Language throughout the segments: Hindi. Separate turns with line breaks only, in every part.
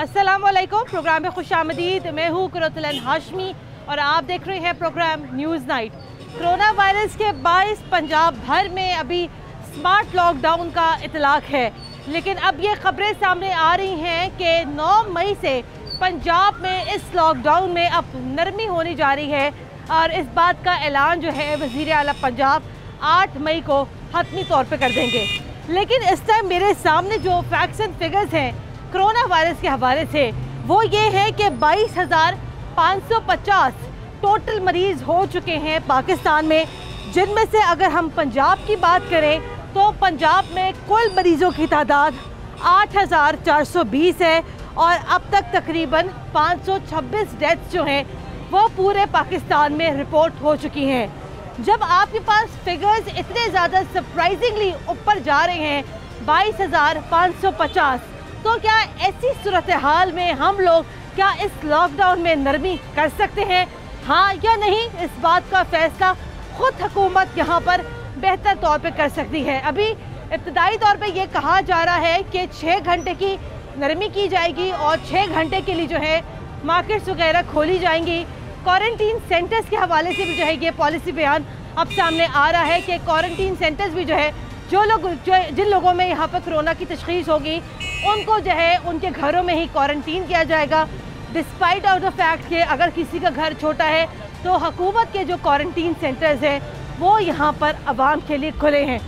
अस्सलामुअलैकुम। प्रोग्राम में खुशामदीद। मैं हूँ कुरतुल हाशमी और आप देख रहे हैं programme news night. Corona virus के बायस पंजाब भर में अभी स्मार्ट लॉकडाउन का इतलाक है, लेकिन अब ये खबरें सामने आ रही हैं कि 9 मई से पंजाब में इस लॉकडाउन में अब नरमी होने जा रही है और इस बात का ऐलान जो है वज़ीर आला पंजाब 8 मई को हतमी तौर पर कर देंगे। लेकिन इस टाइम मेरे सामने जो फैक्ट्स एंड फिगर्स हैं कोरोना वायरस के हवाले से वो ये है कि 22,550 टोटल मरीज़ हो चुके हैं पाकिस्तान में, जिनमें से अगर हम पंजाब की बात करें तो पंजाब में कुल मरीज़ों की तादाद 8,420 है और अब तक तकरीबन 526 डेथ्स जो हैं वो पूरे पाकिस्तान में रिपोर्ट हो चुकी हैं। जब आपके पास फिगर्स इतने ज़्यादा सरप्राइजिंगली ऊपर जा रहे हैं 22,550, तो क्या ऐसी सूरत हाल में हम लोग क्या इस लॉकडाउन में नरमी कर सकते हैं, हाँ या नहीं? इस बात का फैसला खुद हुकूमत यहाँ पर बेहतर तौर पे कर सकती है। अभी इब्तदाई तौर पे ये कहा जा रहा है कि 6 घंटे की नरमी की जाएगी और 6 घंटे के लिए जो है मार्केट्स वगैरह खोली जाएंगी। क्वारंटीन सेंटर्स के हवाले से भी जो है ये पॉलिसी बयान अब सामने आ रहा है कि क्वारंटीन सेंटर्स भी जो है जिन लोगों में यहाँ पर कोरोना की तशख़ीस होगी उनको जो है उनके घरों में ही क्वारंटीन किया जाएगा, डिस्पाइट ऑफ द फैक्ट कि अगर किसी का घर छोटा है तो हुकूमत के जो क्वारंटीन सेंटर्स हैं वो यहाँ पर आवाम के लिए खुले हैं।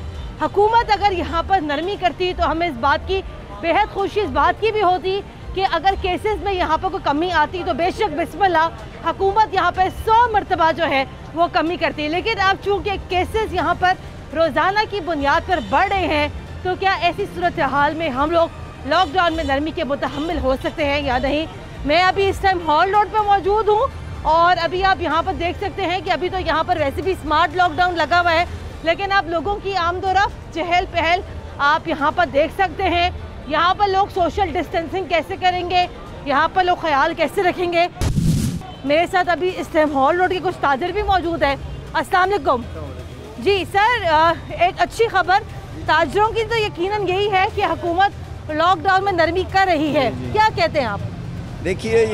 हुकूमत अगर यहाँ पर नरमी करती तो हमें इस बात की बेहद खुशी इस बात की भी होती कि अगर केसेस में यहाँ पर कोई कमी आती तो बेशक बिस्मिल्लाह हुकूमत यहाँ पर 100 मरतबा जो है वो कमी करती। लेकिन अब चूँकि केसेस यहाँ पर रोज़ाना की बुनियाद पर बढ़ रहे हैं तो क्या ऐसी सूरत हाल में हम लोग लॉकडाउन में नरमी के मुतहम्मिल हो सकते हैं या नहीं? मैं अभी इस टाइम हॉल रोड पर मौजूद हूँ और अभी आप यहाँ पर देख सकते हैं कि अभी तो यहाँ पर वैसे भी स्मार्ट लॉकडाउन लगा हुआ है, लेकिन आप लोगों की आमदोरफ्त चहल पहल आप यहाँ पर देख सकते हैं। यहाँ पर लोग सोशल डिस्टेंसिंग कैसे करेंगे, यहाँ पर लोग ख्याल कैसे रखेंगे। मेरे साथ अभी इस टाइम हॉल रोड के कुछ ताजिर भी मौजूद है। अस्सलाम वालेकुम जी सर, एक अच्छी खबर ताजिरों की तो यकीनन यही है कि हुकूमत लॉकडाउन में नरमी कर रही है, क्या कहते हैं आप?
देखिए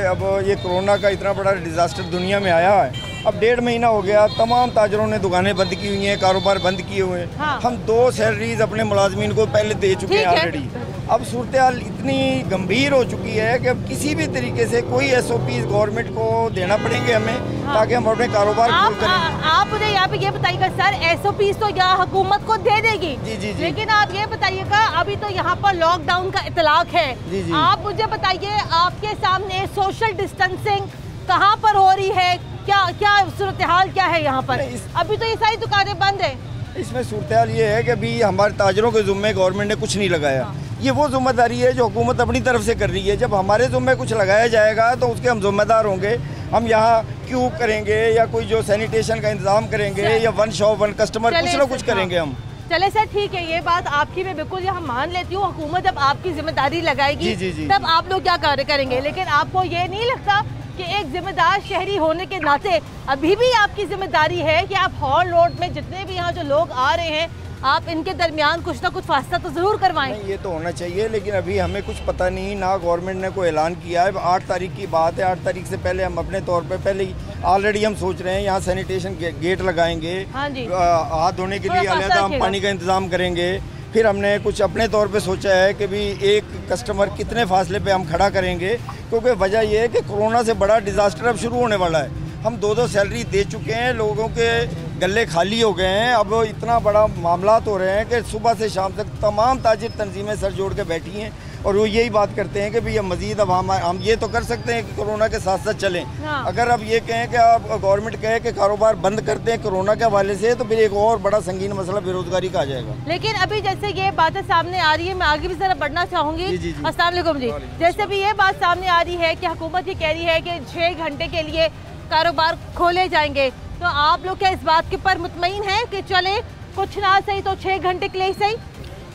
अब ये कोरोना का इतना बड़ा डिज़ास्टर दुनिया में आया है, अब 1.5 महीना हो गया, तमाम ताजरों ने दुकानें बंद की हुई हैं, कारोबार बंद किए हुए हैं। हाँ। हम 2 सैलरीज अपने मुलाजमीन को पहले दे चुके हैं ऑलरेडी। अब सूरत हाल इतनी गंभीर हो चुकी है कि अब किसी भी तरीके से कोई SOPs गवर्नमेंट को देना पड़ेंगे हमें। हाँ। ताकि हम अपने कारोबार
आप मुझे यहाँ पे ये बताइएगा सर, SOPs तो यहाँ हुकूमत को दे देगी
जी,
लेकिन आप ये बताइएगा अभी तो यहाँ पर लॉकडाउन का इतलाक है। आप मुझे बताइए आपके सामने सोशल डिस्टेंसिंग कहाँ पर हो रही है, क्या सूरत हाल क्या है यहाँ पर? अभी तो ये सारी दुकानें बंद है।
इसमें सूरत हाल ये है कि अभी हमारे ताजरों के ज़ुम्मे गवर्नमेंट ने कुछ नहीं लगाया। हाँ। ये वो जिम्मेदारी है जो हुकूमत अपनी तरफ से कर रही है। जब हमारे ज़ुम्मे कुछ लगाया जाएगा तो उसके हम जिम्मेदार होंगे। हम यहाँ क्यों करेंगे या कोई जो सैनिटेशन का इंतजाम करेंगे या 1 शॉप 1 कस्टमर कुछ ना कुछ करेंगे हम।
चले सर ठीक है, ये बात आपकी मैं बिल्कुल यहाँ मान लेती हूँ। हुकूमत जब आपकी जिम्मेदारी लगाएगी तब आप लोग क्या कार्य करेंगे, लेकिन आपको ये नहीं लगता कि एक जिम्मेदार शहरी होने के नाते अभी भी आपकी जिम्मेदारी है कि आप हॉल रोड में जितने भी यहाँ जो लोग आ रहे हैं आप इनके दरमियान कुछ ना कुछ फासला तो ज़रूर करवाएं?
ये तो होना चाहिए, लेकिन अभी हमें कुछ पता नहीं, ना गवर्नमेंट ने कोई ऐलान किया है। 8 तारीख की बात है, 8 तारीख से पहले हम अपने तौर पे पहले ही ऑलरेडी हम सोच रहे हैं यहाँ सैनिटेशन गेट लगाएंगे।
हाँ जी।
हाथ धोने के लिए अलग हम पानी का इंतज़ाम करेंगे। फिर हमने कुछ अपने तौर पे सोचा है कि भी एक कस्टमर कितने फासले पे हम खड़ा करेंगे, क्योंकि वजह यह है कि कोरोना से बड़ा डिज़ास्टर अब शुरू होने वाला है। हम 2 सैलरी दे चुके हैं, लोगों के गले खाली हो गए हैं। अब इतना बड़ा मामला हो रहे हैं कि सुबह से शाम तक तमाम ताजिर तंजीमें सर जोड़ के बैठी हैं और वो यही बात करते हैं कि भैया मज़ीद अब हम ये तो कर सकते हैं कि कोरोना के साथ साथ चलें। हाँ। अगर अब ये कहें कि आप गवर्नमेंट कहे कि कारोबार बंद करते हैं कोरोना के हवाले से तो फिर एक और बड़ा संगीन मसला बेरोजगारी का आ जाएगा।
लेकिन अभी जैसे ये बातें सामने आ रही है, मैं आगे भी जरा बढ़ना चाहूँगी। अस्सलाम वालेकुम जी। जैसे भी ये बात सामने आ रही है कि हुकूमत ये कह रही है कि 6 घंटे के लिए कारोबार खोले जाएंगे, तो आप लोग क्या इस बात के ऊपर मुतमईन हैं कि चले कुछ ना सही तो 6 घंटे के लिए सही?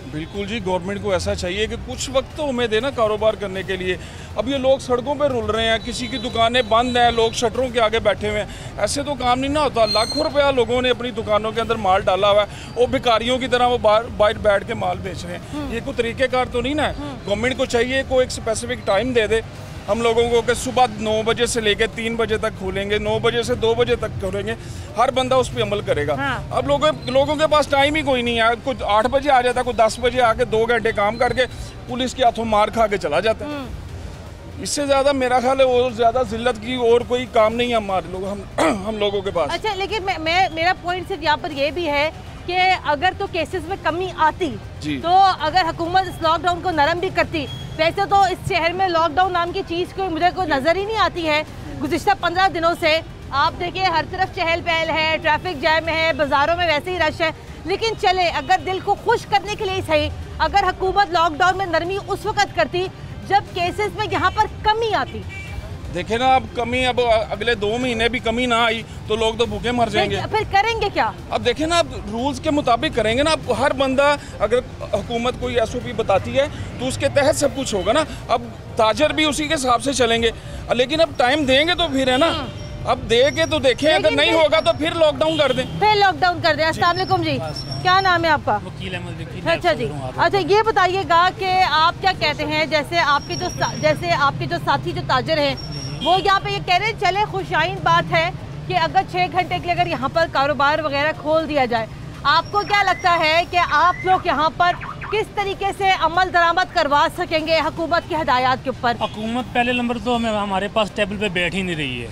बिल्कुल जी, गवर्नमेंट को ऐसा चाहिए कि कुछ वक्त तो हमें देना कारोबार करने के लिए। अब ये लोग सड़कों पे रुल रहे हैं, किसी की दुकानें बंद हैं, लोग शटरों के आगे बैठे हुए हैं, ऐसे तो काम नहीं ना होता। लाखों रुपया लोगों ने अपनी दुकानों के अंदर माल डाला हुआ है, वो भिखारियों की तरह वो बाहर बैठ के माल बेच रहे हैं, ये कोई तरीक़ेकार तो नहीं ना है। गवर्नमेंट को चाहिए कोई एक स्पेसिफिक टाइम दे दे हम लोगों को कि सुबह 9 बजे से लेकर 3 बजे तक खोलेंगे, 9 बजे से 2 बजे तक खोलेंगे, हर बंदा उस पर अमल करेगा।
हाँ।
अब लोगों के पास टाइम ही कोई नहीं है, कुछ 8 बजे आ जाता है, कोई 10 बजे आके 2 घंटे काम करके पुलिस के हाथों मार खा के चला जाता है। इससे ज़्यादा मेरा ख्याल है और ज़्यादा जिल्लत की और कोई काम नहीं है हमारे लोग हम लोगों के पास।
अच्छा, लेकिन मेरा पॉइंट सिर्फ यहाँ पर ये भी है कि अगर तो केसेस में कमी आती तो अगर हुकूमत इस लॉकडाउन को नरम भी करती, वैसे तो इस शहर में लॉकडाउन नाम की चीज़ को मुझे कोई नज़र ही नहीं आती है। गुज़िश्ता 15 दिनों से आप देखिए हर तरफ चहल पहल है, ट्रैफिक जैम है, बाज़ारों में वैसे ही रश है। लेकिन चले, अगर दिल को खुश करने के लिए सही, अगर हुकूमत लॉकडाउन में नरमी उस वक्त करती जब केसेस में यहाँ पर कमी आती।
देखे ना, अब कमी, अब अगले 2 महीने भी कमी ना आई तो लोग तो भूखे मर जाएंगे।
फिर करेंगे क्या? अब
देखे ना, अब रूल्स के मुताबिक करेंगे ना। अब हर बंदा, अगर हुकूमत कोई SOP बताती है तो उसके तहत सब कुछ होगा ना। अब ताजर भी उसी के हिसाब से चलेंगे, लेकिन अब टाइम देंगे तो फिर है ना। अब दे के तो देखें, अगर नहीं होगा तो फिर लॉकडाउन कर दें। अस्सलाम वालेकुम जी, क्या नाम है आपका?
वकील अहमद।
अच्छा जी, अच्छा ये बताइएगा कि आप क्या कहते हैं, जैसे आपके जो साथी जो ताजर हैं वो यहाँ पे ये कह रहे हैं, चले खुशाइन बात है कि अगर 6 घंटे के लिए अगर यहाँ पर कारोबार वगैरह खोल दिया जाए, आपको क्या लगता है कि आप लोग यहाँ पर किस तरीके से अमल दरामद करवा सकेंगे हुकूमत की हदायत के ऊपर?
हुकूमत पहले नंबर तो हमारे पास टेबल पे बैठ ही नहीं रही है।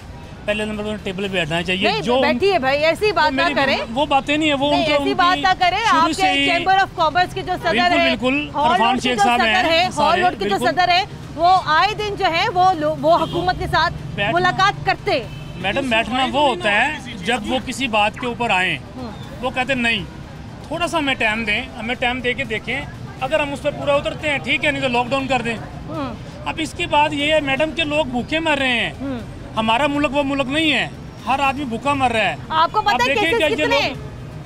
पहले नंबर पर टेबल पे बैठना चाहिए।
नहीं, जो बैठी है भाई, ऐसी बात ना करें,
वो बातें नहीं है, वो
ऐसी बात ना करें। आपके चैम्बर ऑफ कॉमर्स के जो सदर है,
इरफान शेख साहब हैं,
हॉल रोड के जो सदर है, वो आए दिन जो है वो हुकूमत के साथ मुलाकात करते।
मैडम, बैठना वो होता है जब वो किसी बात के ऊपर आए, वो कहते नहीं थोड़ा सा हमें टाइम दें, हमें टाइम दे के देखें, अगर हम उस पर पूरा उतरते हैं ठीक है, नहीं तो लॉकडाउन कर दें। अब इसके बाद ये है मैडम के लोग भूखे मर रहे हैं। हमारा मुल्क वो मुल्क नहीं है, हर आदमी भूखा मर रहा है।
आपको पता है केसेस कितने?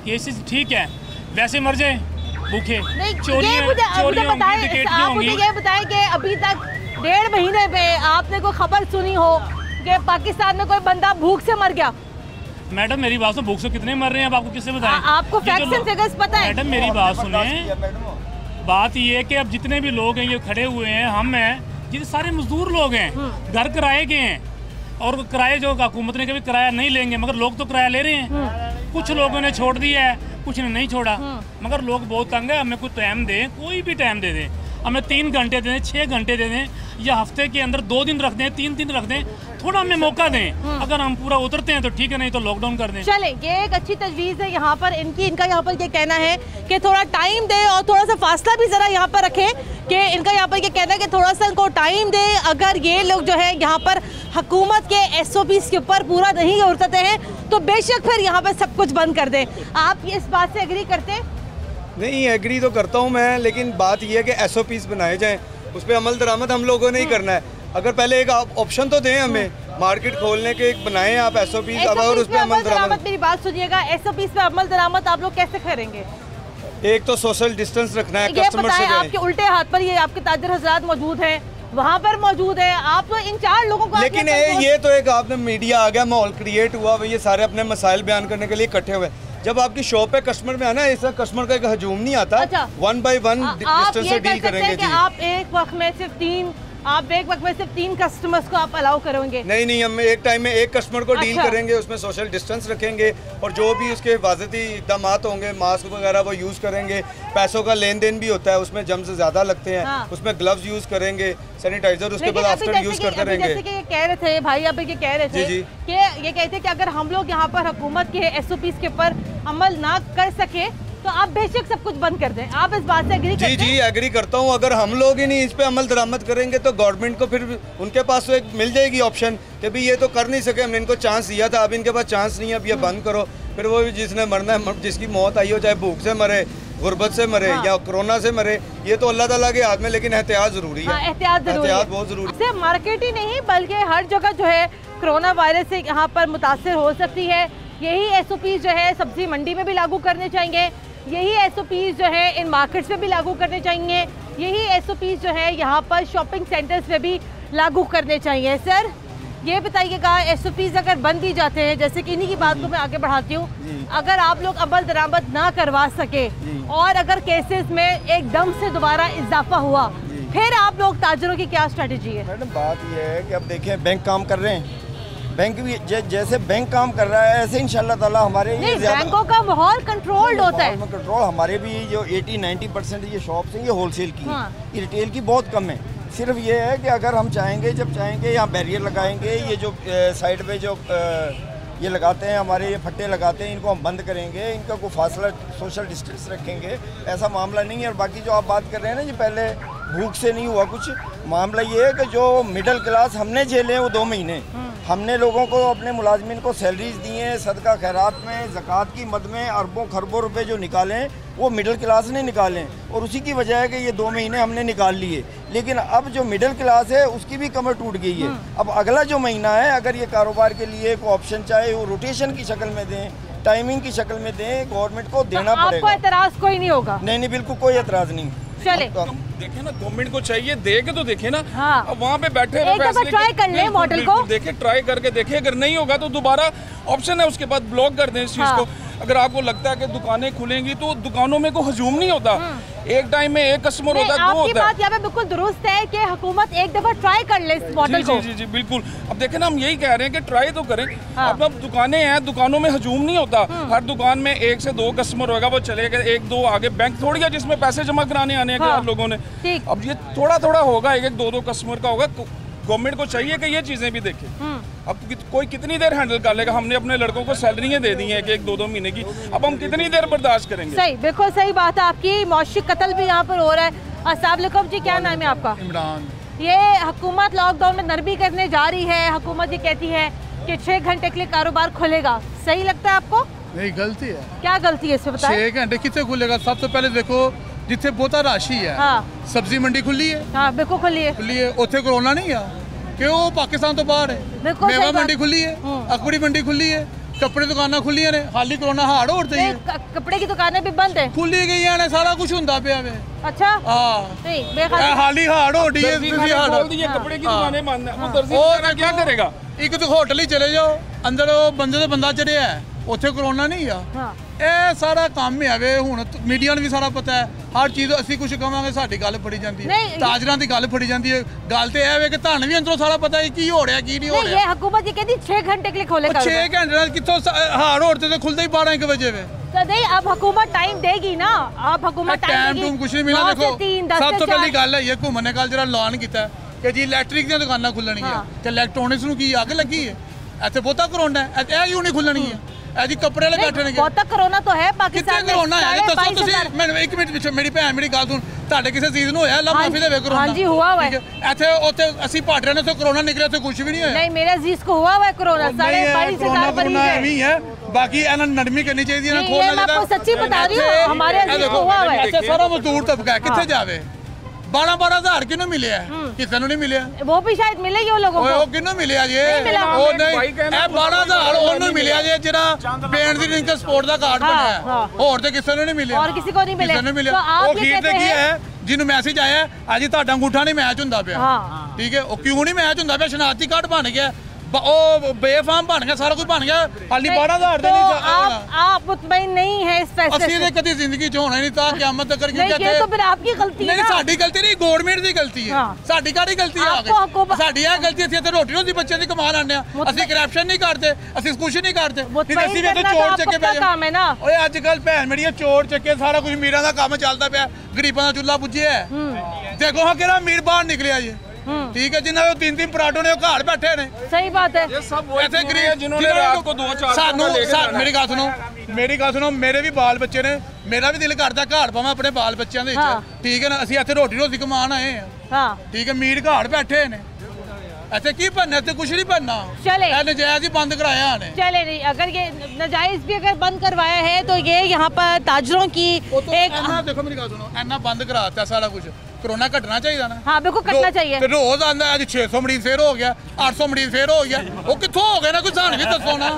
केसेस ठीक है, वैसे मर जाए भूखे।
मुझे बताएं कि अभी तक 1.5 महीने में आपने कोई खबर सुनी हो कि पाकिस्तान में कोई बंदा भूख से मर गया?
मैडम मेरी बात सुनो, भूख से कितने मर रहे हैं अब आपको किससे बताएं?
आपको फैक्ट्स एंड फिगर्स पता है?
मैडम मेरी बात सुने, बात ये है कि अब जितने भी लोग हैं ये खड़े हुए हैं, हम हैं, ये सारे मजदूर लोग हैं, घर किराए के हैं, और किराए जो हुकूमत ने कभी किराया नहीं लेंगे, मगर लोग तो किराया ले रहे हैं। कुछ लोगों ने छोड़ दिया है, कुछ ने नहीं छोड़ा, मगर लोग बहुत तंग है। हमें कोई टाइम दें, कोई भी टाइम दे दें, हमें 3 घंटे दे दें, 6 घंटे दे दें, या हफ्ते के अंदर 2 दिन रख दें, 3 दिन रख दें, थोड़ा हमें मौका दें। अगर हम पूरा उतरते हैं तो ठीक है, नहीं तो लॉकडाउन कर दें।
चले, ये एक अच्छी तजवीज़ है यहाँ पर इनका यहाँ पर ये कहना है कि थोड़ा टाइम दे और थोड़ा सा फासला भी ज़रा यहाँ पर रखें, कि इनका यहाँ पर ये कहना है कि थोड़ा सा इनको टाइम दे। अगर ये लोग जो है यहाँ पर हुकूमत के SOPs के ऊपर पूरा नहीं उतरते हैं तो बेशक फिर यहाँ पर सब कुछ बंद कर दें। आप इस बात से एग्री करते हैं?
नहीं, एग्री तो करता हूँ मैं, लेकिन बात यह है कि SOPs बनाए जाएं, उस पर अमल दरामद हम लोगों ने ही करना है। अगर पहले एक ऑप्शन तो दें हमें, मार्केट खोलने के एक बनाएं आप SOPs, अब अगर उस पर अमल दरामद।
मेरी बात सुनिएगा, SOPs पे अमल दरामद आप लोग कैसे करेंगे?
एक तो सोशल डिस्टेंस रखना है, कस्टमर से।
आपके उल्टे हाथ पर ये आपके ताजर हजरात मौजूद हैं, वहाँ पर मौजूद है, आप तो इन 4 लोगों को।
लेकिन ये तो एक आपने मीडिया आ गया, माहौल क्रिएट हुआ, ये सारे अपने मसाइल बयान करने के लिए इकट्ठे हुए। जब आपकी शॉप पे कस्टमर में आना, ऐसा कस्टमर का एक हजूम नहीं आता।
अच्छा,
1 by 1 डिस्टेंस से डील करेंगे जी।
आप एक वक्त में सिर्फ 3 कस्टमर्स को आप अलाउ करोगे?
नहीं, हम एक टाइम में एक कस्टमर को डील करेंगे, उसमें सोशल डिस्टेंस रखेंगे, और जो भी उसके हिफाजती इक़दाम होंगे, मास्क वगैरह वो यूज़ करेंगे। पैसों का लेन देन भी होता है, उसमें जम्स ज़्यादा लगते हैं, उसमें ग्लव्स यूज़ करेंगे, सैनिटाइजर उसके बाद आफ्टर यूज़ करते रहेंगे।
जैसे कि ये कह रहे थे भाई, अब ये कह रहे थे कि ये कहते हैं कि अगर हम लोग यहाँ पर हुकूमत के SOPs के ऊपर अमल ना कर सके तो आप बेशक सब कुछ बंद कर दें। आप इस बात से एग्री करते हैं?
जी, एग्री करता हूँ। अगर हम लोग ही नहीं इस पे अमल दरामद करेंगे तो गवर्नमेंट को फिर उनके पास तो एक मिल जाएगी ऑप्शन कि भाई ये तो कर नहीं सके, हमने इनको चांस दिया था, अब इनके पास चांस नहीं है, अब ये बंद करो। फिर वो भी जिसने मरना है, जिसकी मौत आई हो, चाहे भूख से मरे, गुर्बत से मरे, या कोरोना से मरे, ये तो अल्लाह ताला के हाथ में, लेकिन एहतियात जरूरी है।
एहतियात
बहुत जरूरी है।
सिर्फ मार्केट ही नहीं बल्कि हर जगह जो है कोरोना वायरस से यहाँ पर मुतासर हो सकती है। यही SOPs जो है सब्जी मंडी में भी लागू करने चाहिए, यही SOPs जो है इन मार्केट्स में भी लागू करने चाहिए, यही SOPs जो है यहाँ पर शॉपिंग सेंटर्स में भी लागू करने चाहिए। सर ये बताइएगा, SOPs अगर बंद ही जाते हैं, जैसे कि इन्हीं की बात को मैं आगे बढ़ाती हूँ, अगर आप लोग अमल दरामद ना करवा सके और अगर केसेस में एकदम से दोबारा इजाफा हुआ फिर आप लोग ताजरों की क्या स्ट्रेटेजी है?
मैडम बात यह है कि अब देखें बैंक काम कर रहे हैं, बैंक भी जैसे बैंक काम कर रहा है ऐसे इंशाल्लाह ताला हमारे
नहीं, बैंकों का माहौल कंट्रोल्ड होता है।
कंट्रोल हमारे भी जो 80-90% ये शॉप्स हैं ये होलसेल की हैं, ये रिटेल की बहुत कम है। सिर्फ ये है कि अगर हम चाहेंगे, जब चाहेंगे यहाँ बैरियर लगाएंगे, ये जो साइड पे जो ये लगाते हैं हमारे, ये फट्टे लगाते हैं, इनको हम बंद करेंगे, इनका कोई फासला सोशल डिस्टेंस रखेंगे, ऐसा मामला नहीं है। और बाकी जो आप बात कर रहे हैं ना, ये पहले भूख से नहीं हुआ कुछ, मामला ये है कि जो मिडिल क्लास हमने झेले हैं वो 2 महीने, हमने लोगों को अपने मुलाजमिन को सैलरीज दी हैं, सदका खैरात में, ज़कात की मद में अरबों खरबों रुपए जो निकालें वो मिडिल क्लास ने निकालें, और उसी की वजह है कि ये 2 महीने हमने निकाल लिए। लेकिन अब जो मिडिल क्लास है उसकी भी कमर टूट गई है। अब अगला जो महीना है, अगर ये कारोबार के लिए कोई ऑप्शन चाहे वो रोटेशन की शक्ल में दें, टाइमिंग की शक्ल में दें, गवर्नमेंट को देना पड़ेगा।
आपको एतराज़ कोई नहीं होगा?
नहीं, बिल्कुल कोई एतराज़ नहीं।
चले
देखे ना, गवर्नमेंट को चाहिए दे के तो देखे ना।
हाँ।
अब वहाँ पे बैठे
एक दफा ट्राई कर ले मॉडल को,
देखे, ट्राई करके देखे, अगर नहीं होगा तो दोबारा ऑप्शन है, उसके बाद ब्लॉक कर दें इस चीज को। अगर आपको लगता है कि दुकानें खुलेंगी तो दुकानों में कोई हजूम नहीं होता, एक टाइम में एक कस्टमर होता है, 2
आपकी
होता है।
बात यहाँ पे बिल्कुल दुरुस्त है कि हुकूमत एक दफा ट्राई कर ले इस मॉडल को।
जी बिल्कुल। अब देखें ना, हम यही कह रहे हैं कि ट्राई तो करें। अब दुकानें हैं, दुकानों में हजूम नहीं होता, हर दुकान में 1 से 2 कस्टमर होगा, वो चलेगा 1-2 आगे। बैंक थोड़ी है जिसमें पैसे जमा कराने आने हैं लोगों ने। अब ये थोड़ा होगा, 1-2 कस्टमर का होगा। गवर्नमेंट को चाहिए कि ये चीजें भी देखे। अब कोई कितनी देर हैंडल कर लेगा? हमने अपने लड़कों को सैलरियाँ दे दी हैं 1-2 महीने की, अब हम कितनी देर बर्दाश्त करेंगे?
सही, बिल्कुल सही बात है आपकी। मौशी कत्ल भी यहाँ पर हो रहा है। अस्सलाम वालेकुम जी, क्या नाम है आपका?
इमरान।
ये हुकूमत लॉकडाउन में नरमी करने जा रही है, हुकूमत ये कहती है कि 6 घंटे के लिए कारोबार खुलेगा, सही लगता है आपको?
नहीं, गलती है।
क्या गलती है इसमें बताएं?
6 घंटे कितने खुलेगा? सबसे पहले देखो जिथे बहुता राशि है, सब्जी मंडी खुली है।
हाँ बिल्कुल खुली है।
उत्थे कोरोना नहीं है क्यों? पाकिस्तान तो बाहर है। मेवा मंडी खुली है, अकबरी मंडी खुली है, कपड़े दुकाना खुली ने, खाली कोरोना हाड़ होते हैं।
कपड़े की दुकानें भी बंद है,
खुली गई है, सारा कुछ होता पे।
अच्छा
हाँ, हाली हाड़ हो रही है,
कपड़े की दुकानें बंद है, वो दर्जी क्या करेगा?
एक तो होटल ही चले जाओ, अंदर बंदे तो बंदा चढ़िया है, उत्थे कोरोना नहीं है। ਇਹ ਸਾਰਾ ਕੰਮ ਹੈ ਵੇ। ਹੁਣ ਮੀਡੀਆ ਨੂੰ ਵੀ ਸਾਰਾ ਪਤਾ ਹੈ, ਹਰ ਚੀਜ਼ ਅਸੀਂ ਕੁਝ ਕਵਾਂਗੇ ਸਾਡੀ ਗੱਲ ਫੜੀ ਜਾਂਦੀ ਹੈ, ਤਾਜਰਾਂ ਦੀ ਗੱਲ ਫੜੀ ਜਾਂਦੀ ਹੈ। ਗੱਲ ਤੇ ਇਹ ਵੇ ਕਿ ਤੁਹਾਨੂੰ ਵੀ ਅੰਦਰੋਂ ਸਾਰਾ ਪਤਾ ਹੈ ਕੀ ਹੋ ਰਿਹਾ ਕੀ ਨਹੀਂ ਹੋ ਰਿਹਾ।
ਇਹ ਹਕੂਮਤ ਇਹ ਕਹਿੰਦੀ 6 घंटे के लिए खोलेगा।
6 घंटे ਨਾਲ ਕਿੱਥੋਂ ਹਾੜ ਹੋੜ ਤੇ ਖੁੱਲਦੇ ਹੀ 12-1 ਵਜੇ ਵੇ।
तो नहीं, अब हुकूमत टाइम देगी ना, अब हुकूमत टाइम देगी।
कुछ नहीं मिला। देखो सब तो पहली गल है ये घूमने ने कल जरा ऐलान किया कि जी इलैक्ट्रिक दी दुकानां खुलणगीਆਂ ते इलैक्ट्रॉनिक्स ਨੂੰ ਕੀ ਅੱਗ ਲੱਗੀ ਹੈ? ਇੱਥੇ ਬਹੁਤਾ ਕਰੋਨਾ ਹੈ, ਇਹ ਕਿਉਂ ਨਹੀਂ ਖੁੱਲਣਗੀਆਂ? ऐसी कपड़े वाले बैठे ने।
बहुत कोरोना तो है पाकिस्तान में।
कोरोना है दसो तुसी मैनू 1 मिनट पिछे मेरी भैन मेरी गल सुन, ਤੁਹਾਡੇ ਕਿਸੇ ਚੀਜ਼ ਨੂੰ ਹੋਇਆ? ਅੱਲਾ ਮਾਫੀ ਦੇਵੇ कोरोना।
हां जी हुआ हुआ है।
ਇੱਥੇ ਉੱਥੇ ਅਸੀਂ ਭਾਟਰੇ ਨੇ, ਉੱਥੇ कोरोना निकले, ਉੱਥੇ कुछ भी नहीं होया।
नहीं, मेरे अजीज को हुआ हुआ है कोरोना, 22,500 मरीज है।
बाकी ਇਹਨਾਂ ਨਰਮੀ ਕਰਨੀ ਚਾਹੀਦੀ ਹੈ ਨਾ,
खोलना। मैं आपको सच्ची बता रही हूं, हमारे अजीज को हुआ हुआ है।
ऐसे सारा मजदूर तबका किथे जावे? 12,000 किन्नू मिले है? किसी ने नहीं मिले।
वो भी शायद मिलेगी वो लोगों को।
किन्नू मिले जे? वो नहीं, 12,000 ओनू मिले जे जेड़ा पेंट दी रिंग स्पोर्ट दा कार्ड बनया है, और ते किसी ने नहीं मिले।
और किसी को नहीं मिले।
तो
आप ये कहते हैं
जिन्हों मैसेज आया आज ਤੁਹਾਡਾ अंगूठा नहीं मैच ਹੁੰਦਾ ਪਿਆ, ठीक है? ਉਹ ਕਿਉਂ ਨਹੀਂ ਮੈਚ ਹੁੰਦਾ ਪਿਆ? ਸ਼ਨਾਖਤੀ ਕਾਰਡ ਬਣ ਗਿਆ, ਉਹ बेफाम बन गया, सारा कुछ बन गया, हाली 12,000 दे नहीं।
आप मुतमईन नहीं है इस फैसले से?
ਅਸੀਂ ਤੇ ਕਦੀ ਜ਼ਿੰਦਗੀ ਚ ਹੋਣਾ ਨਹੀਂ ਤਾਂ ਕਿਆਮਤ ਤੱਕ
नहीं, ये तो फिर आपकी गलती है।
नहीं, ਸਾਡੀ ਗਲਤੀ ਨਹੀਂ, ਗਵਰਨਮੈਂਟ ਦੀ ਗਲਤੀ ਹੈ। ਸਾਡੀ ਕਾਹਦੀ ਗਲਤੀ ਆ ਗਈ? ਸਾਡੀ ਇਹ ਗਲਤੀ, ਅਸੀਂ ਇੱਥੇ ਰੋਟੀ ਰੋਟੀ ਬੱਚਿਆਂ ਦੀ ਕਮਾ ਲੈਂਦੇ ਆ, ਅਸੀਂ ਕਰਪਸ਼ਨ ਨਹੀਂ ਕਰਦੇ, ਅਸੀਂ ਕੁਝ ਨਹੀਂ ਕਰਦੇ। ਅਸੀਂ ਵੀ ਇੱਥੇ ਚੋਰ ਚੱਕੇ ਪਏ
ਕੰਮ ਹੈ ਨਾ।
ਓਏ ਅੱਜ ਕੱਲ ਭੈਣ ਮੇਰੀਆਂ ਚੋਰ ਚੱਕੇ ਸਾਰਾ ਕੁਝ ਮੀਰਾਂ ਦਾ ਕੰਮ ਚੱਲਦਾ ਪਿਆ, ਗਰੀਬਾਂ ਦਾ ਚੁੱਲ੍ਹਾ ਬੁੱਝਿਆ। ਦੇਖੋ ਹਾਂ ਕਿਹੜਾ ਅਮੀਰ ਬਾਹਰ ਨਿਕਲਿਆ ਜੀ, ठीक है? जिन्होंने 3-3 पराठों ने घर बैठे ने।
सही बात है।
ये सब वो गरीब जिन्होंने रात को 2-4
मेरी गल सुनो, मेरे भी बाल बच्चे ने, मेरा भी दिल करता घर पावां अपने बाल बच्चों दे विच, ठीक है ना? ਅਸੀਂ ਇੱਥੇ ਰੋਟੀ ਰੋਟੀ ਕਮਾਣ ਆਏ ਆ, ठीक है? मीर घर बैठे ने, ऐसे की बनना? ऐसे कुछ नहीं बनना।
चले
नजायज ही बंद कराया ने।
चले नहीं, अगर ये नजायज भी अगर बंद करवाया है तो ये यहाँ पर ताजरों की एक
देखो मेरी गल सुनो, ऐना बंद कराता सारा कुछ, कोरोना घटना चाहिए ना।
हाँ बिल्कुल घटना चाहिए।
रोज आंदा अज 600 मरीज फिर हो गया, 800 मरीज फिर हो गया, वो कित्थों हो गए ना? कोई सानू भी दसो ना।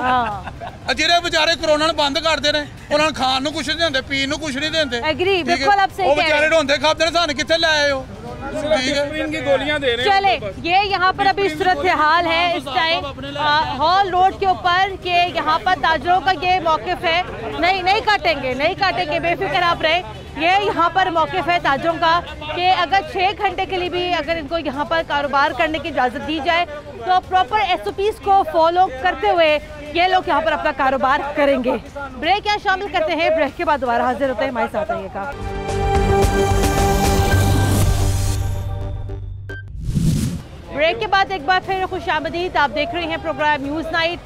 ਜਿਹੜੇ ਵਿਚਾਰੇ ਕੋਰੋਨਾ ਨੂੰ ਬੰਦ ਕਰਦੇ ਨੇ, ਉਹਨਾਂ ਨੂੰ ਖਾਣ ਨੂੰ ਕੁਛ नहीं ਦਿੰਦੇ, ਪੀਣ ਨੂੰ ਕੁਛ नहीं ਦਿੰਦੇ।
एग्री, बिल्कुल आप सही
ਉਹ ਵਿਚਾਰੇ ढोंदे खाते ने, सानू कित्थे ले आए हो?
की गोलियां दे रहे हैं।
चले ये यहाँ पर अभी सूरत हाल है इस टाइम हॉल रोड के ऊपर के यहाँ पर ताजरों का ये मौकिफ है। नहीं काटेंगे, बेफिक्र आप रहे। ये यहाँ पर मौक़िफ़ है ताजों का कि अगर 6 घंटे के लिए भी अगर इनको यहाँ पर कारोबार करने की इजाज़त दी जाए तो प्रॉपर SOPs को फॉलो करते हुए ये लोग यहाँ पर अपना कारोबार करेंगे। ब्रेक यहाँ शामिल करते हैं, ब्रेक के बाद दोबारा हाजिर होते हैं, हमारे साथ रहिएगा। ब्रेक के बाद एक बार फिर खुशामदीद, आप देख रहे हैं प्रोग्राम न्यूज़ नाइट।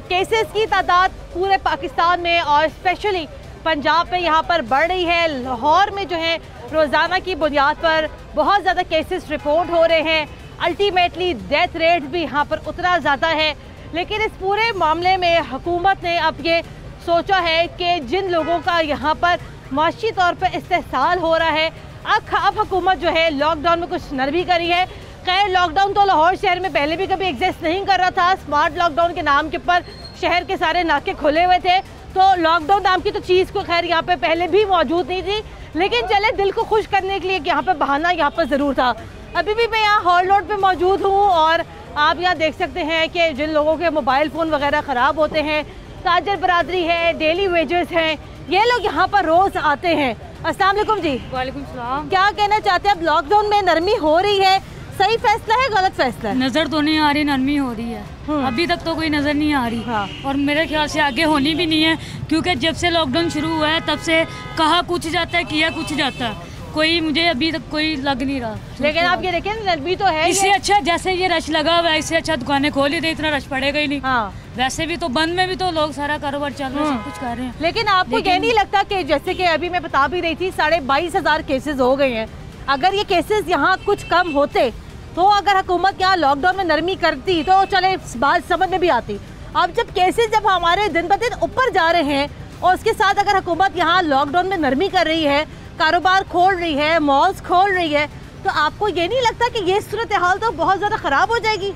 केसेस की तादाद पूरे पाकिस्तान में और स्पेशली पंजाब में यहाँ पर बढ़ रही है। लाहौर में जो है रोज़ाना की बुनियाद पर बहुत ज़्यादा केसेस रिपोर्ट हो रहे हैं। अल्टीमेटली डेथ रेट भी यहाँ पर उतना ज़्यादा है। लेकिन इस पूरे मामले में हुकूमत ने अब ये सोचा है कि जिन लोगों का यहाँ पर माशी तौर पर इस्तेहसाल हो रहा है, अब हुकूमत जो है लॉकडाउन में कुछ नरमी करी है। खैर लॉकडाउन तो लाहौर शहर में पहले भी कभी एग्जिस्ट नहीं कर रहा था। स्मार्ट लॉकडाउन के नाम के ऊपर शहर के सारे नाके खुले हुए थे, तो लॉकडाउन नाम की तो चीज़ को खैर यहाँ पे पहले भी मौजूद नहीं थी। लेकिन चले दिल को खुश करने के लिए यहाँ पे बहाना यहाँ पर ज़रूर था। अभी भी मैं यहाँ हॉल रोड पे मौजूद हूँ और आप यहाँ देख सकते हैं कि जिन लोगों के मोबाइल फ़ोन वगैरह ख़राब होते हैं, ताजर बरादरी है, डेली वेजेस हैं, ये लोग यहाँ पर रोज़ आते हैं। अस्सलाम वालेकुम जी।
वालेकुम सलाम।
क्या कहना चाहते हैं, अब लॉकडाउन में नरमी हो रही है, सही फैसला है गलत फैसला है?
नजर तो नहीं आ रही, नरमी हो रही है, अभी तक तो कोई नजर नहीं आ रही। हाँ। और मेरे ख्याल से आगे होनी भी नहीं है, क्योंकि जब से लॉकडाउन शुरू हुआ है तब से कहा कुछ जाता है, किया कुछ जाता है, कोई मुझे अभी तक कोई लग नहीं रहा।
लेकिन आप ये देखें नरमी तो है,
इससे अच्छा जैसे ये रश लगा हुआ है, इससे अच्छा दुकानें खोल ही दे, इतना रश पड़ेगा ही नहीं।
हाँ।
वैसे भी तो बंद में भी तो लोग सारा कारोबार चल रहा है, सब कुछ कर रहे हैं।
लेकिन आपको ये नहीं लगता कि जैसे कि अभी मैं बता भी रही थी 22,500 केसेस हो गए हैं, अगर ये केसेस यहाँ कुछ कम होते तो अगर हुकूमत यहाँ लॉकडाउन में नरमी करती तो चले बात समझ में भी आती। अब जब हमारे दिन ब दिन ऊपर जा रहे हैं और उसके साथ अगर हुकूमत यहाँ लॉकडाउन में नरमी कर रही है, कारोबार खोल रही है, मॉल्स खोल रही है, तो आपको ये नहीं लगता कि ये सूरत हाल तो बहुत ज़्यादा ख़राब हो जाएगी?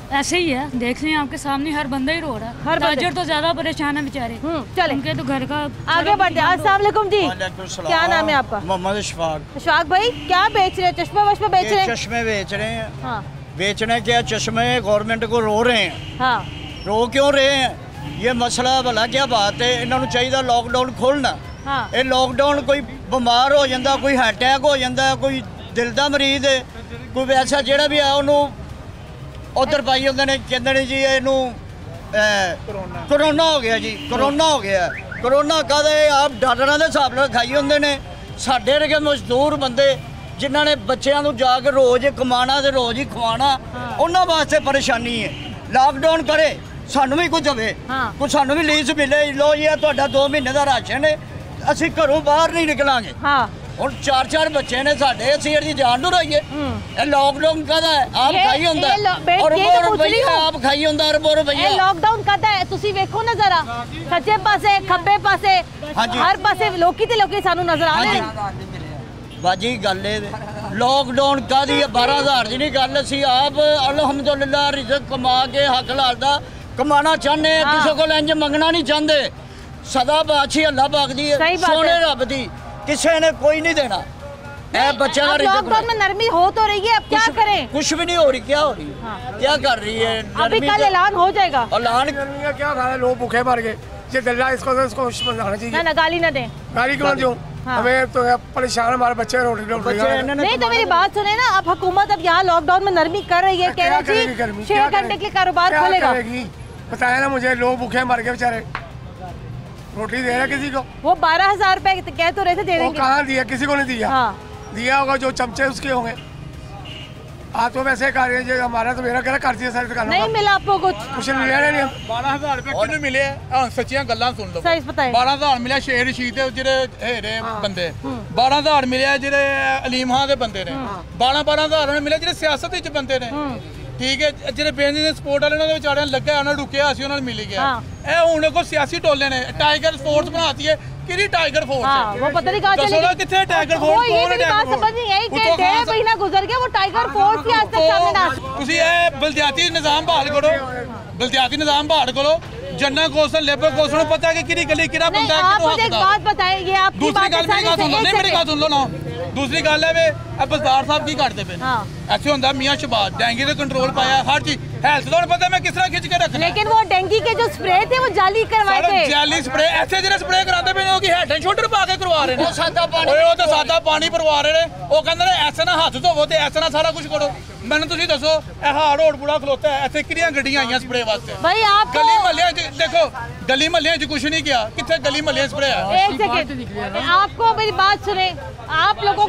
ऐसे ही है, देख रहे हैं आपके सामने हर बंदा ही रो रहा है, हर ताजर तो ज्यादा परेशान है बेचारे।
चले
उनके तो घर का
आगे बढ़ते हैं। अस्सलाम वालेकुम जी, क्या नाम है आपका?
मोहम्मद इशफाक।
इशफाक भाई क्या बेच रहे हैं? चश्मे वश्मे बेच रहे हैं?
चश्मे बेच रहे हैं।
हाँ।
बेचने क्या चश्मे गवर्नमेंट को रो रहे हैं।
हाँ।
रो क्यों रहे हैं? ये मसला भला क्या बात है, इन्होंने चाहिए लॉकडाउन खोलना।
हाँ।
ये लॉकडाउन कोई बीमार हो जाता, कोई हार्ट अटैक हो जाता, कोई दिल का मरीज है, कोई वैसा ਜਿਹੜਾ भी है उन्होंने उधर पाई होंगे ने कहते ने जी इनू कोरोना हो गया जी, कोरोना हो गया। कोरोना कहते आप डॉक्टरों के हिसाब से खाई होंगे ने, साढ़े वर्गे मजदूर बंदे जिन्हों ने बच्चों को जाके रोज़ कमाना तो रोज़ ही खवाना, उन्होंने वास्ते परेशानी है। लॉकडाउन करे, सानू भी कुछ दे, कुछ सानू भी लीज मिले, लो ये तुहाडा 2 महीने का राशन है, असीं घरों बाहर नहीं निकलांगे। और 4-4 बच्चे ने साढ़े असीं दी जान नूं रही है। लॉकडाउन कदा है आप खाई होंदा और रुपया आप खाई होंदा अरबों रुपया।
लॉकडाउन कदा है तुसी वेखो ना जरा, सच्चे पासे खब्बे पासे हर पासे लोकी ते लोकी सानू नजर आ रहे हैं।
बाजी गल लॉकडाउन कादी 12,000 दी नहीं गल, असीं आप अलहमदुलिल्लाह रिज़्क कमा के हक लाल दा कमाना चाहते, किसी को इंज मंगना नहीं चाहते। सदा बादशाही अल्लाह पाक दी सोने रब दी, किसी ने कोई नहीं देना। बच्चा
लॉकडाउन में नरमी हो तो रही है, अब क्या करें?
कुछ भी नहीं हो रही, क्या हो रही है? क्या कर रही है?
अभी कल ऐलान हो जाएगा।
ऐलान
क्या रहा है, लोग भूखे मर गए, ये दल्ला इसको समझाना चाहिए।
ना गाली ना दें,
गाली क्यों दूं? हमें तो परेशान, हमारे बच्चे रोटी
नहीं। तो मेरी बात सुने ना, अब हुकूमत अब यहाँ लॉकडाउन में नरमी कर रही है, कह रही है 6 घंटे के लिए कारोबार खोलेगा।
बताया ना मुझे, लोग भूखे मर गए बेचारे, रोटी दे रहा किसी को।
वो 12,000 रुपए कह तो रहे थे दे देंगे,
कहाँ दिया? किसी को नहीं दिया।
हाँ।
दिया होगा जो चमचे उसके होंगे। आप तो वैसे कर रहे हैं, हमारा तो मेरा कह कर दिया सारी दुकानों
नहीं मिला आपको कुछ
मिला नहीं।
12,000 रुपए किन्नू मिले? सच्चियां गल्लां सुन लो।
सही बताएं।
12,000 मिले शेर रशीद जेडे हेरे बंदे, 12,000 मिले जेडे अलीम खान दे बंदे ने, 12,000 मिले जेडे सियासत विच बंदे ने। ठीक है, जेडे बिजनेस स्पोर्ट वाले ने बेचारे लगे उन्होंने रुके, असीं उन्होंने मिल गया। ए हुण को सियासी टोले ने टाइगर फोर्स बनाती है, किरी टाइगर फोर्स है
वो पता नहीं कहां चली गई।
किथे टाइगर फोर्स?
ये मेरी बात समझ नहीं आई कि 1.5 महीना गुजर गया, वो टाइगर फोर्स ही आज तक सामने ना।
ਤੁਸੀਂ ਇਹ ਬਲਦਿਆਤੀ ਨਿਜ਼ਾਮ ਬਹਾਲ ਕਰੋ, बलदियाती निजाम बहाल करो। जनरल कौंसल लेबर कौंसल पता है कि किरी गली किरा बंदा है।
आप मुझे एक बात बताएं, ये आपकी
दूसरी गल मेरी बात सुन लो, नहीं मेरी बात सुन लो ना। दूसरी गल है वे बसदार साहब की करते पे ऐसे होंगे मियाँ शहबाज डेंगू का कंट्रोल पाया, हर चीज हेल्थ तो पता मैं किस तरह खिंच के रखना।
लेकिन वो डेंगू के जो स्प्रे थे वो जाली करवाए थे।
जाली स्प्रे ऐसे ਜਿਹੜੇ स्प्रे कराते पे ने हेड एंड शोल्डर पा के करवा रहे ने। ਉਹ ਤਾਂ ਸਾਦਾ ਪਾਣੀ ਭਰਵਾ ਰਹੇ ਨੇ। ਉਹ ਕਹਿੰਦੇ ਨੇ ਐਸੇ ਨਾ ਹੱਥ ਧੋਵੋ ਤੇ ਐਸੇ ਨਾ ਸਾਰਾ ਕੁਝ ਕਰੋ। ਮੈਨੂੰ ਤੁਸੀਂ ਦੱਸੋ ਇਹ ਹਾਰ ਰੋਡ ਬੁੜਾ ਖਲੋਤਾ ਹੈ ਇੱਥੇ ਕਿਹੜੀਆਂ ਗੱਡੀਆਂ ਆਈਆਂ ਸਪਰੇ ਵਾਸਤੇ?
भाई आप
गली मोहल्ले देखो, गली मोहल्ले कुछ नहीं किया, कितने गली मोहल्ले स्प्रे है।
एक सेकंड, आपको मेरी बात सुने, आप लोगों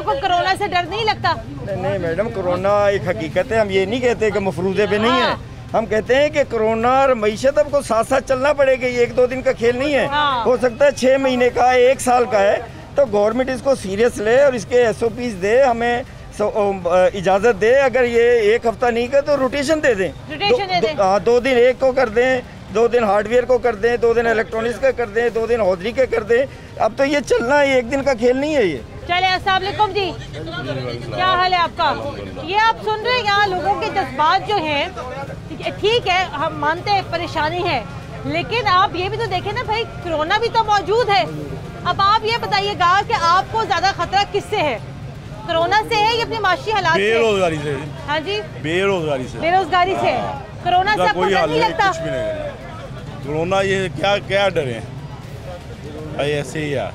को कोरोना से डर नहीं लगता?
नहीं मैडम, कोरोना एक हकीकत है, हम ये नहीं कहते कि मफरूज़े पे नहीं है। हम कहते हैं कि कोरोना और मईशत आपको साथ साथ चलना पड़ेगा, ये 1-2 दिन का खेल नहीं है। हो सकता है 6 महीने का, 1 साल का है, तो गवर्नमेंट इसको सीरियस ले और इसके SOPs दे, हमें इजाज़त दे। अगर ये 1 हफ्ता नहीं कर तो रोटेशन दे दें। 2 दिन एक को कर दें, 2 दिन हार्डवेयर को कर दें, 2 दिन इलेक्ट्रॉनिक्स का कर दें, 2 दिन हौजरी के कर दें। अब तो ये चलना है, 1 दिन का खेल नहीं है ये।
चले, अस्सलाम वालेकुम जी, क्या हाल है आपका? ये आप सुन रहे हैं यहाँ लोगों के जज्बात जो हैं, ठीक है हम मानते हैं परेशानी है, लेकिन आप ये भी तो देखें ना भाई, कोरोना भी तो मौजूद है। अब आप ये बताइएगा कि आपको ज़्यादा खतरा किससे है, कोरोना से है या अपने माशी हालात से?
बेरोजगारी से।
हाँ जी,
बेरोजगारी से।
बेरोजगारी से। कोरोना से आपको डर नहीं लगता?
कुछ भी नहीं, कोरोना ये क्या डरे, ऐसे ही है,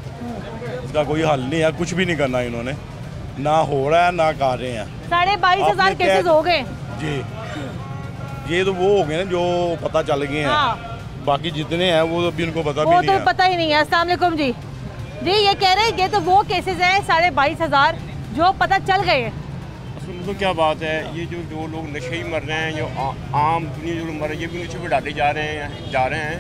इसका कोई हल नहीं है, कुछ भी नहीं करना इन्होंने, ना हो रहा है ना कर रहे हैं।
22,500 केसेस हो गए
जी, ये तो वो हो गए ना जो पता चल गए हैं, बाकी जितने हैं वो अभी इनको पता भी नहीं है।
वो तो पता ही नहीं है। अस्सलाम वालेकुम जी, ये कह रहे हैं ये तो वो केसेस हैं 22,500 जो पता चल गए हैं।
तो क्या बात है, ये जो लोग नशे ही मर रहे हैं, जो आम दुनिया जो मर रही है, ये भी नशे पर डाले जा रहे हैं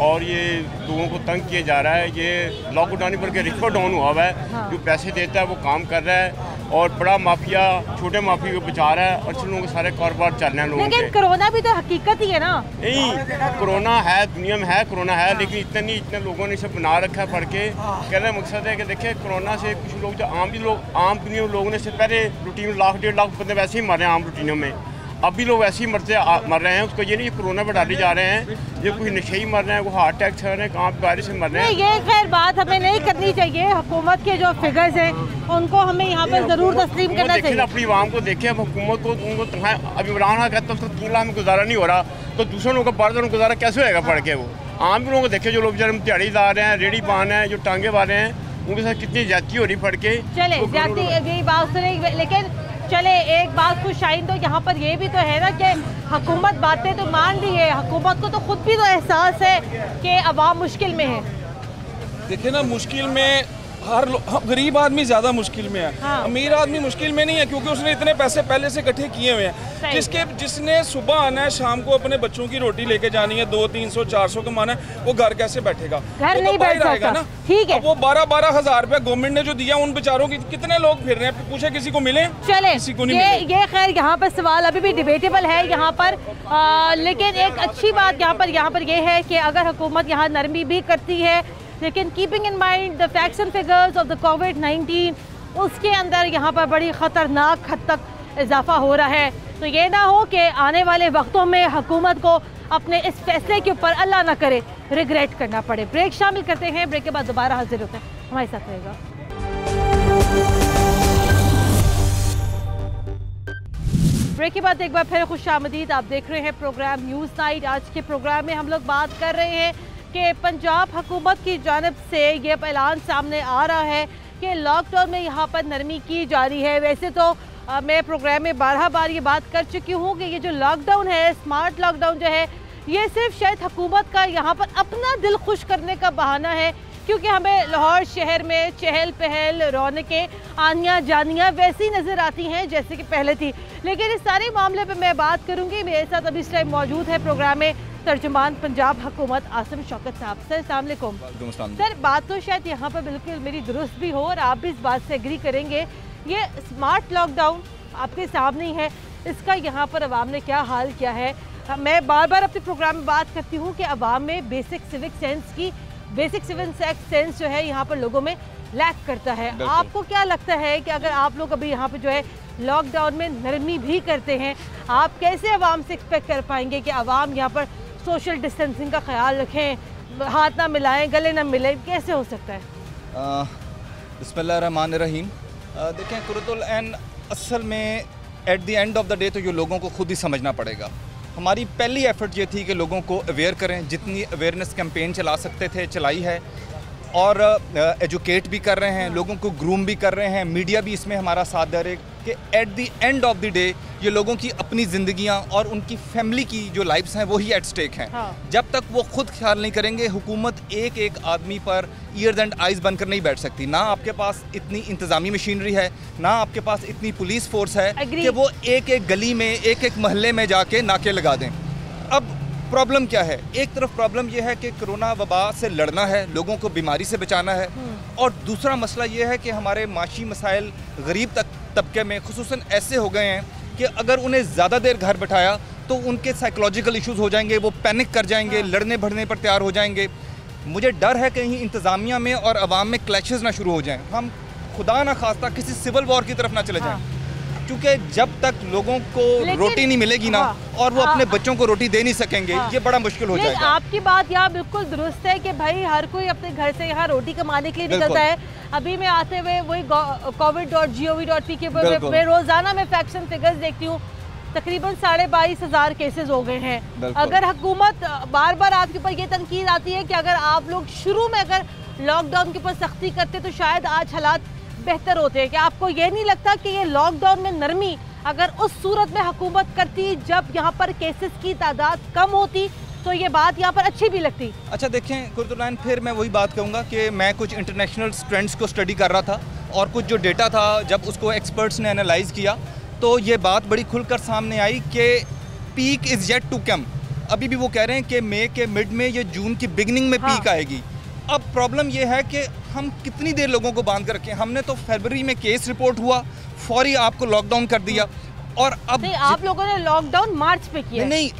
और ये लोगों को तंग किया जा रहा है। ये लॉकडाउन पर के रिश्वत डाउन हुआ हुआ है। हाँ। जो पैसे देता है वो काम कर रहा है और बड़ा माफिया छोटे माफिया को बचा रहा है और लोगों के सारे कारोबार चल रहे हैं लोगों के।
लेकिन कोरोना भी तो हकीकत ही है ना।
नहीं, कोरोना है, दुनिया में है कोरोना है, लेकिन इतने लोगों ने इसे बना रखा है पढ़ के। कहने का मकसद है कि देखिए कोरोना से कुछ लोग जो आम दुनिया लोगों ने इससे पहले रूटीन 1-1.5 लाख बंदे वैसे ही मर रहे हैं आम रूटीनों में, अभी लोग ऐसे ही मर रहे हैं। उसको ये नहीं कोरोना पर डाले जा रहे हैं, ये कोई नशे ही मर रहे हैं, वो हार्ट अटैक से मर रहे हैं, कहाँ वायरस से मर रहे हैं।
ये खैर बात हमें नहीं करनी चाहिए। हुकूमत के जो फिगर्स हैं उनको हमें यहाँ पर जरूर तस्लीम करना चाहिए।
अपनी आवाम को देखें, अब हुकूमत को उनको अभी इमरान खान कहता है 3 लाख में गुजारा नहीं हो रहा, तो दूसरे लोगों का 12 गुजारा कैसे होएगा पढ़ के? वो आम लोगों को देखे, जो लोग जन्म दिहाड़ीदार हैं, रेडी पान हैं, जो टांगे वाले हैं, उनके साथ कितनी ज्यादती हो रही पढ़ के।
चले ज्यादती यही बात सुने, लेकिन चले एक बात खुश शाइन तो यहाँ पर ये भी तो है ना कि हुकूमत बातें तो मान रही है, हुकूमत को तो खुद भी तो एहसास है कि अवाम मुश्किल में है।
देखिए ना, मुश्किल में गरीब आदमी ज़्यादा मुश्किल में है। हाँ। अमीर आदमी मुश्किल में नहीं है क्योंकि उसने इतने पैसे पहले से इकट्ठे किए हुए हैं। जिसने सुबह आना है, शाम को अपने बच्चों की रोटी लेके जानी है, 200-300-400 कमाना है, वो घर कैसे बैठेगा?
घर नहीं बैठ सकता ना। ठीक है,
वो 12-12 हज़ार रुपया गवर्नमेंट ने जो दिया, उन बेचारों की कितने लोग फिर रहे हैं, पूछे किसी को मिले?
चले,
किसी को नहीं मिले।
ये खैर यहाँ पर सवाल अभी भी डिबेटेबल है यहाँ पर, लेकिन एक अच्छी बात यहाँ पर ये है कि अगर हुकूमत यहाँ नरमी भी करती है, लेकिन keeping in mind the facts and figures of the कोविड-19, उसके अंदर यहाँ पर बड़ी ख़तरनाक हद तक इजाफा हो रहा है। तो ये ना हो कि आने वाले वक्तों में हुकूमत को अपने इस फैसले के ऊपर अल्लाह ना करे रिग्रेट करना पड़े। ब्रेक शामिल करते हैं, ब्रेक के बाद दोबारा हाजिर होते हैं, हमारे साथ रहेगा। ब्रेक के बाद एक बार फिर खुशामदीद, आप देख रहे हैं प्रोग्राम न्यूज़ नाइट। आज के प्रोग्राम में हम लोग बात कर रहे हैं कि पंजाब हुकूमत की जानिब से ये ऐलान सामने आ रहा है कि लॉकडाउन में यहाँ पर नरमी की जा रही है। वैसे तो मैं प्रोग्राम में 12 बार ये बात कर चुकी हूँ कि ये जो लॉकडाउन है, स्मार्ट लॉकडाउन जो है, ये सिर्फ शायद हुकूमत का यहाँ पर अपना दिल खुश करने का बहाना है, क्योंकि हमें लाहौर शहर में चहल पहल, रौनकें आनियाँ जानियाँ वैसी नज़र आती हैं जैसे कि पहले थी। लेकिन इस सारे मामले पे मैं बात करूँगी। मेरे साथ अभी इस टाइम मौजूद है प्रोग्राम में तर्जुमान पंजाब हुकूमत आसिम शौकत साहब। सर अस्सलाम वालेकुम। सर, बात तो शायद यहाँ पर बिल्कुल मेरी दुरुस्त भी हो और आप भी इस बात से एग्री करेंगे, ये स्मार्ट लॉकडाउन आपके सामने ही है, इसका यहाँ पर अवाम ने क्या हाल किया है। मैं बार बार अपने प्रोग्राम में बात करती हूँ कि अवाम में बेसिक सिविक सेंस जो है यहाँ पर लोगों में लैक करता है। आपको क्या लगता है कि अगर आप लोग अभी यहाँ पर जो है लॉकडाउन में नरमी भी करते हैं, आप कैसे अवाम से एक्सपेक्ट कर पाएंगे कि अवाम यहाँ पर सोशल डिस्टेंसिंग का ख्याल रखें, हाथ ना मिलाएं, गले ना मिलें? कैसे हो सकता है?
बिस्मिल्लाहिर्रहमानिर्रहीम। देखें, कुर्रतुल ऐन असल में at the end of the day तो ये लोगों को खुद ही समझना पड़ेगा। हमारी पहली एफर्ट ये थी कि लोगों को अवेयर करें, जितनी अवेयरनेस कैंपेन चला सकते थे चलाई है, और एजुकेट भी कर रहे हैं, लोगों को ग्रूम भी कर रहे हैं, मीडिया भी इसमें हमारा साथ दे रहे कि at the end of the day ये लोगों की अपनी ज़िंदगियां और उनकी फैमिली की जो लाइफ्स हैं वही एट स्टेक हैं। जब तक वो खुद ख्याल नहीं करेंगे, हुकूमत एक एक आदमी पर ईयर्स एंड आइज़ बंद कर नहीं बैठ सकती। ना आपके पास इतनी इंतज़ामी मशीनरी है, ना आपके पास इतनी पुलिस फोर्स है कि वो एक एक गली में, एक एक महल्ले में जाके नाके लगा दें। अब प्रॉब्लम क्या है? एक तरफ प्रॉब्लम यह है कि कोरोना वबा से लड़ना है, लोगों को बीमारी से बचाना है, और दूसरा मसला ये है कि हमारे माशी मसाइल गरीब तबके में खुसूसन ऐसे हो गए हैं कि अगर उन्हें ज़्यादा देर घर बैठाया तो उनके साइकोलॉजिकल इश्यूज़ हो जाएंगे, वो पैनिक कर जाएंगे, लड़ने भड़ने पर तैयार हो जाएंगे। मुझे डर है कहीं इंतज़ामिया में और अवाम में क्लैशेस ना शुरू हो जाएं, हम खुदा ना खास्ता किसी सिविल वॉर की तरफ ना चले जाएं, क्योंकि जब तक लोगों को रोटी नहीं मिलेगी ना और वो अपने बच्चों को रोटी दे नहीं सकेंगे, ये बड़ा मुश्किल हो जाएगा।
आपकी बात यहाँ बिल्कुल दुरुस्त है कि भाई हर कोई अपने घर से यहाँ रोटी कमाने के लिए निकलता है। अभी मैं आते हुए वही covid.gov.p के मैं रोजाना में फैक्ट्स एंड फिगर्स देखती हूँ, तकरीबन 22,500 केसेस हो गए हैं। अगर हुकूमत बार बार आपके ऊपर ये तनकीद आती है कि अगर आप लोग शुरू में अगर लॉकडाउन के ऊपर सख्ती करते तो शायद आज हालात बेहतर होते हैं, क्या आपको ये नहीं लगता कि ये लॉकडाउन में नरमी अगर उस सूरत में हुकूमत करती जब यहाँ पर केसेस की तादाद कम होती तो ये बात यहाँ पर अच्छी भी लगती?
अच्छा देखें कुर्तुलाइन, फिर मैं वही बात कहूँगा कि मैं कुछ इंटरनेशनल ट्रेंड्स को स्टडी कर रहा था और कुछ जो डेटा था जब उसको एक्सपर्ट्स ने एनालाइज किया तो ये बात बड़ी खुलकर सामने आई कि peak is yet to come. अभी भी वो कह रहे हैं कि मई के मिड में, ये जून की बिगनिंग में पीक आएगी। अब प्रॉब्लम ये है कि हम कितनी देर लोगों को बांध कर रखें। हमने तो फरवरी में केस रिपोर्ट हुआ, फौरी आपको लॉकडाउन कर दिया, और अब
आप लोगों ने लॉकडाउन मार्च पे किया।
नहीं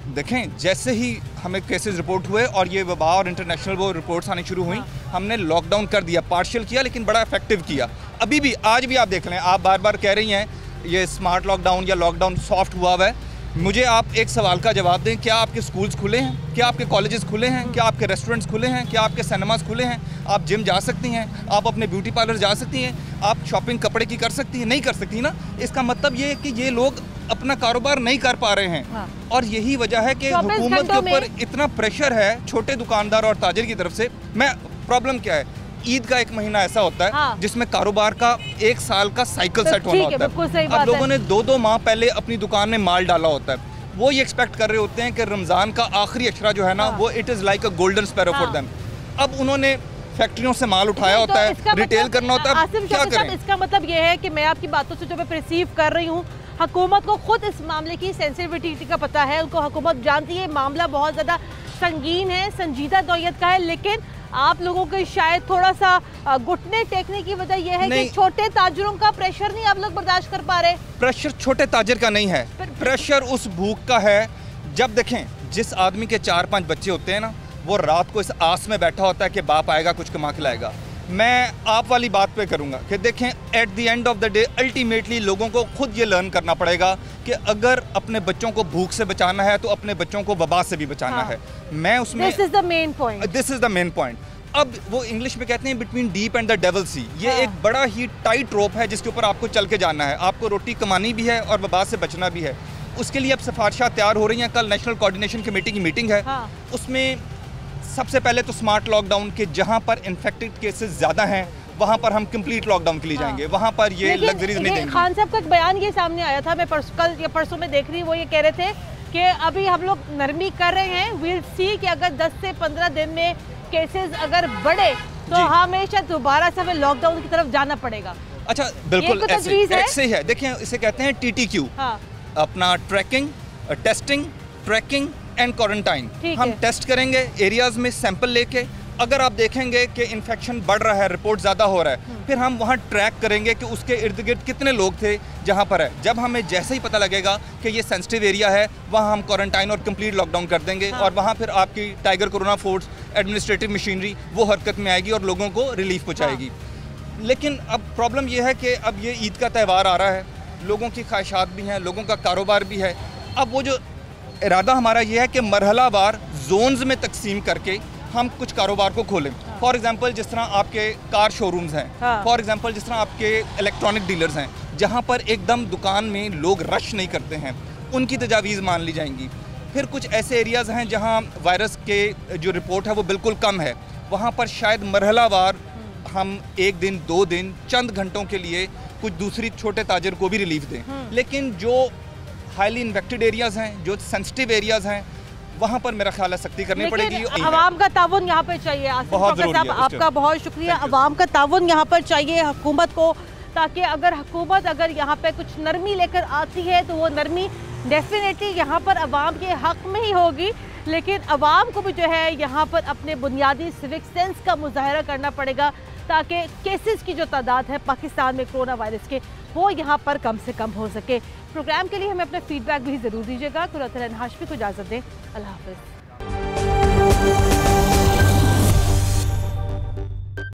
देखें, जैसे ही हमें केसेस रिपोर्ट हुए और ये वबा और इंटरनेशनल वो रिपोर्ट्स आनी शुरू हुई, हमने लॉकडाउन कर दिया, पार्शियल किया लेकिन बड़ा इफेक्टिव किया। अभी भी आज भी आप देख लें, आप बार बार कह रही हैं ये स्मार्ट लॉकडाउन या लॉकडाउन सॉफ्ट हुआ है। मुझे आप एक सवाल का जवाब दें, क्या आपके स्कूल्स खुले हैं? क्या आपके कॉलेजेस खुले हैं? क्या आपके रेस्टोरेंट्स खुले हैं? क्या आपके सिनेमास खुले हैं? आप जिम जा सकती हैं, आप अपने ब्यूटी पार्लर जा सकती हैं, आप शॉपिंग कपड़े की कर सकती हैं? नहीं कर सकती ना। इसका मतलब ये है कि ये लोग अपना कारोबार नहीं कर पा रहे हैं। और यही वजह है कि हुकूमत के ऊपर इतना प्रेशर है छोटे दुकानदार और ताजिर की तरफ से। मैं प्रॉब्लम क्या है, ईद का एक महीना ऐसा होता है जिसमें कारोबार का एक साल का साइकिल सेट होना होता है। अब लोगों ने 2-2 माह पहले अपनी दुकान में माल डाला होता है, वो ये एक्सपेक्ट कर रहे होते हैं कि रमज़ान का आखिरी अशरा जो है ना वो it is like a golden sparrow for them. अब उन्होंने फैक्ट्रियों से माल उठाया होता है, रिटेल करना होता है, क्या करें?
इसका मतलब ये है कि मैं आपकी बातों से जो मैं परसीव कर रही हूँ, हुकूमत को खुद इस मामले की सेंसिटिविटी का पता है, उनको हुकूमत जानती है मामला बहुत ज़्यादा संगीन है, संजीदा नौयत का है, लेकिन आप लोगों के शायद थोड़ा सा घुटने टेकने की वजह यह है कि छोटे ताजरों का प्रेशर नहीं आप लोग बर्दाश्त कर पा रहे।
प्रेशर छोटे ताजर का नहीं है, प्रेशर उस भूख का है। जब देखें, जिस आदमी के 4-5 बच्चे होते हैं ना, वो रात को इस आस में बैठा होता है कि बाप आएगा कुछ कमा के लाएगा। मैं आप वाली बात पे करूंगा कि देखें, at the end of the day ultimately लोगों को खुद ये लर्न करना पड़ेगा कि अगर अपने बच्चों को भूख से बचाना है तो अपने बच्चों को वबा से भी बचाना है। मैं उसमें
this is the main point,
this is the main point. अब वो इंग्लिश में कहते हैं between deep and the devil sea, ये एक बड़ा ही टाइट रोप है जिसके ऊपर आपको चल के जाना है। आपको रोटी कमानी भी है और वबा से बचना भी है। उसके लिए अब सिफारिशात तैयार हो रही हैं। कल नेशनल कोऑर्डिनेशन कमेटी की मीटिंग है, उसमें सबसे पहले तो स्मार्ट लॉकडाउन के जहां पर इन्फेक्टेड केसेस ज़्यादा हैं वहां पर हम कंप्लीट लॉकडाउन के लिए जाएंगे, वहां पर ये लग्जरीज नहीं देंगे।
खान साहब का एक बयान ये सामने आया था, मैं कल या परसों में देख रही, वो ये कह रहे थे कि अभी हम लोग नरमी कर रहे हैं, विल सी कि अगर 10 से 15 दिन में केसेस अगर बढ़े तो हमेशा दोबारा से हमें लॉकडाउन की तरफ जाना पड़ेगा।
अच्छा बिल्कुल ऐसे ही है। देखिए, इसे कहते हैं TTQ, अपना tracking, testing, tracking and quarantine. हम टेस्ट करेंगे एरियाज में सैंपल लेके, अगर आप देखेंगे कि इन्फेक्शन बढ़ रहा है, रिपोर्ट ज़्यादा हो रहा है, फिर हम वहाँ ट्रैक करेंगे कि उसके इर्द गिर्द कितने लोग थे जहाँ पर है। जब हमें जैसे ही पता लगेगा कि ये सेंसिटिव एरिया है, वहाँ हम क्वारंटाइन और कंप्लीट लॉकडाउन कर देंगे। और वहाँ फिर आपकी tiger corona force, administrative machinery वो हरकत में आएगी और लोगों को रिलीफ पहुँचाएगी। लेकिन अब प्रॉब्लम ये है कि अब ये ईद का त्यौहार आ रहा है, लोगों की ख्वाहिशात भी हैं, लोगों का कारोबार भी है। अब वो जो इरादा हमारा ये है कि मरहलावार जोन्स में तकसीम करके हम कुछ कारोबार को खोलें। फॉर एग्जांपल जिस तरह आपके कार शोरूम्स हैं, फॉर एग्जांपल जिस तरह आपके इलेक्ट्रॉनिक डीलर्स हैं, जहाँ पर एकदम दुकान में लोग रश नहीं करते हैं, उनकी तजावीज़ मान ली जाएंगी। फिर कुछ ऐसे एरियाज़ हैं जहाँ वायरस के जो रिपोर्ट है वो बिल्कुल कम है, वहाँ पर शायद मरहलावार हम 1 दिन 2 दिन चंद घंटों के लिए कुछ दूसरी छोटे ताजर को भी रिलीफ दें। लेकिन जो हाईली इन्फेक्टेड एरियाज़ हैं, जो सेंसिटिव एरियाज़ हैं, वहाँ पर मेरा ख्याल है सख्ती करनी पड़ेगी।
अवाम का ताउन यहाँ पर चाहिए। आसिफ चौकस साहब, आपका बहुत शुक्रिया। अवाम का ताउन यहाँ पर चाहिए हुकूमत को, ताकि अगर हुकूमत यहाँ पे कुछ नरमी लेकर आती है तो वो नरमी डेफिनेटली यहाँ पर अवाम के हक में ही होगी, लेकिन अवाम को भी जो है यहाँ पर अपने बुनियादी सिविक सेंस का मुजाहरा करना पड़ेगा, ताकि केसेस की जो तादाद है पाकिस्तान में कोरोना वायरस के, वो यहाँ पर कम से कम हो सके। प्रोग्राम के लिए हमें अपना फीडबैक भी ज़रूर दीजिएगा। कुरतुल हाशमी को इजाज़त दें। अल्लाह हाफ़िज़।